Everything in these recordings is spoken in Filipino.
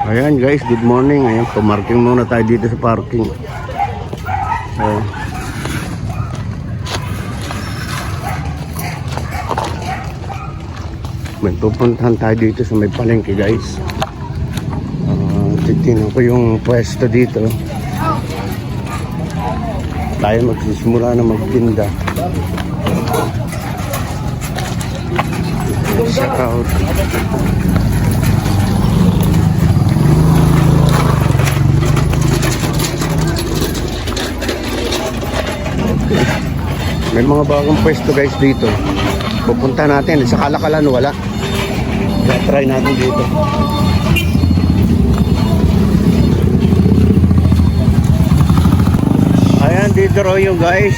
Ayan guys, good morning. Ayan, pumarking muna tayo dito sa parking. Ayan. May pupuntahan tayo dito sa may palengke guys. Titignan ko yung pwesto dito. Tayo magsisimula na magtinda. Check out. May mga bagong pwesto guys dito. Pupunta natin. Sa Kalakalan wala. Kaya try natin dito. Ayan, dito raw yung guys.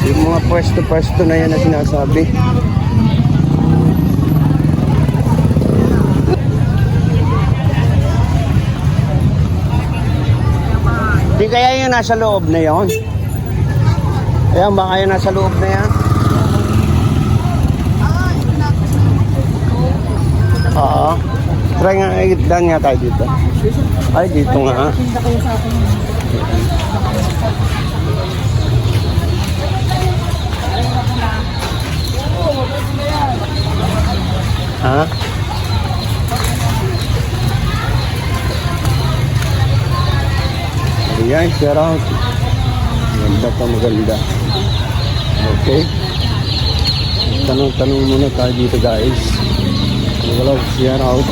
Yung mga pwesto-pwesto na yan na sinasabi. Di kaya yung nasa loob na yon? Ayan, baka yung nasa loob na yan? Oo. Try nga, dan nga tayo dito. Ay, dito nga. Ha? Ayan, share out. Ganda pa, maganda. Okay. Tanong-tanong muna tayo dito guys. Magalaw, share out.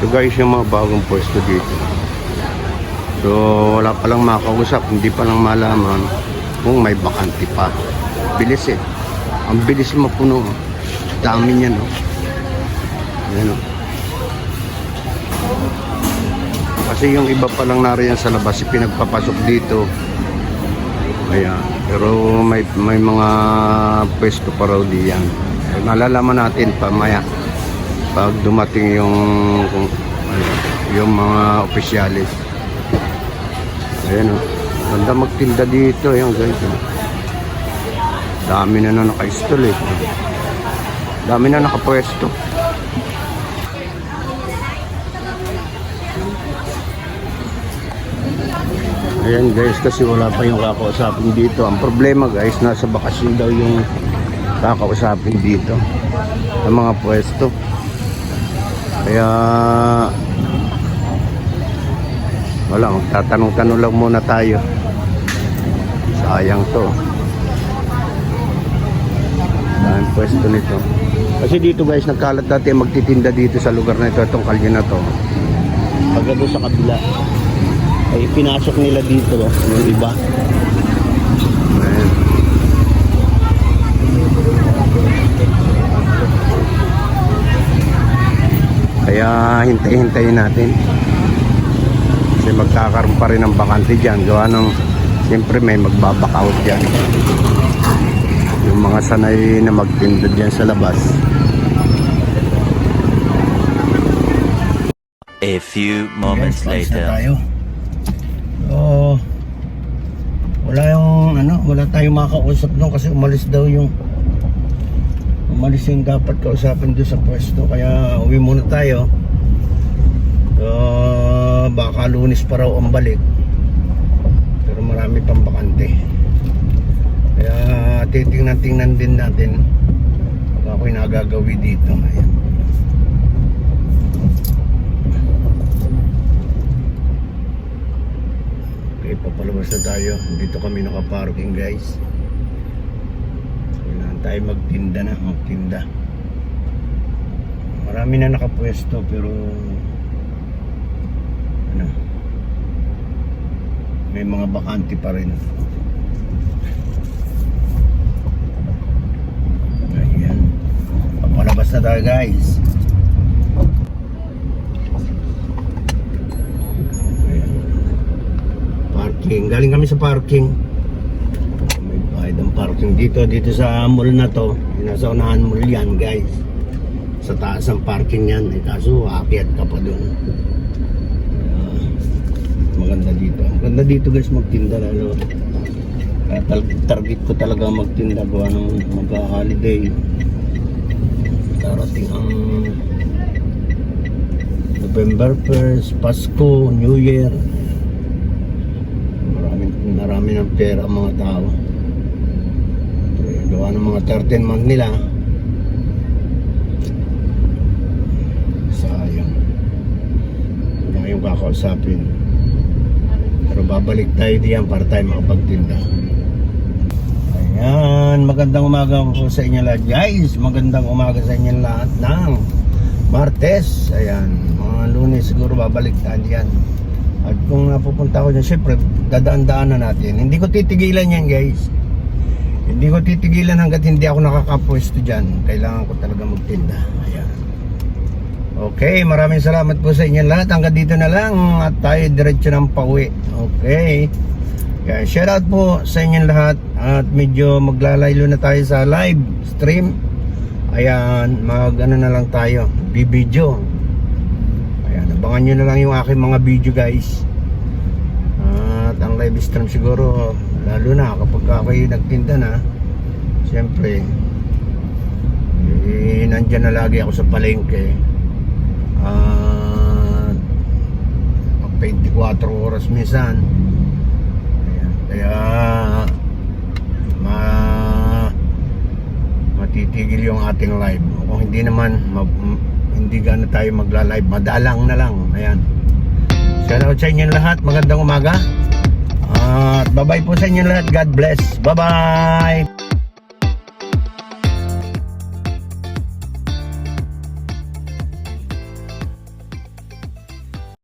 Ito guys yung mga bagong pwesto dito. So wala palang makausap, hindi palang malaman kung may bakante pa. Bilis eh. Ang bilis mapuno. Dami niya no. Ayan o. Kasi yung iba palang nariyan sa labas, pinagpapasok dito. Ayan. Pero may mga pwesto pa raw diyan. Malalaman natin pamaya pag dumating yung mga opisyalis. Ayan o. Ganda magtinda dito. Ayan guys. Dami na naka-install eh. Dami na nakapwesto. Ayan guys, kasi wala pa yung kakausapin dito. Ang problema guys, nasa bakasyon daw yung kakausapin dito sa mga pwesto. Kaya wala, magtatanong-tanong lang muna tayo. Sayang to. Ang pwesto nito. Kasi dito guys, nagkalat dati magtitinda dito sa lugar na ito, itong kalye na to. Pagka doon sa kabila ay pinasok nila dito yung iba. Ayan. Kaya hintay-hintayin natin. Kasi magkakaroon pa rin ng bakante dyan. Gawa ng siyempre may magbabackout dyan. Yung mga sanay na magtinda dyan sa labas. A few moments later. So, wala tayong makakausap doon kasi umalis yung dapat kausapin doon sa pwesto. Kaya uwi muna tayo. So, baka Lunes pa raw ang balik. Pero marami pang bakante. Kaya titingnan din natin kung ako'y nagagawi dito. Ayan. Okay, papalabas na tayo. Dito kami nakaparking guys. Kailangan tayo magtinda. Marami na nakapwesto pero may mga bakante pa rin. Palabas na tayo guys. Ayan. Parking. Galing kami sa parking. May bayad ang parking dito sa mall na to. Nasa unahan mall yan guys. Sa taas ang parking yan. Kaso aakyat ka pa dun. Maganda dito. Maganda dito guys magtinda lalo. Kaya target ko talaga magtinda gawa ng mag-holiday. Darating ang November 1st, Pasko, New Year. Marami ng pera ang mga tao. Gawa ng mga 13 month nila. Sayang. Wala yung kakausapin. Pero babalik tayo diyan para tayo makapagtinda. Ayan, magandang umaga po sa inyo lahat guys. Magandang umaga sa inyo lahat ng Martes. Ayan, mga Lunes siguro babalik tayo diyan. At kung napupunta ako dyan, syempre dadaan-daan na natin. Hindi ko titigilan yan guys. Hindi ko titigilan hanggat hindi ako nakakapwesto dyan. Kailangan ko talaga magtinda. Ayan. Okay, maraming salamat po sa inyo lahat. Hanggang dito na lang at tayo diretso ng pauwi. Okay. Kaya shout out po sa inyo lahat. At medyo maglalaylo na tayo sa live stream. Ayan, ano na lang tayo, bibidyo. Ayan, abangan nyo na lang yung aking mga video guys. At ang live stream siguro, lalo na kapag ako'y nagtinda na, siyempre nandyan na lagi ako sa palengke. Pag 24 oras minsan. Ayan, kaya matitigil yung ating live. Kung hindi naman hindi gana tayo magla-live, madalang na lang. Ayan. Shout out sa inyo lahat. Magandang umaga. At bye-bye po sa inyo lahat. God bless. Bye-bye.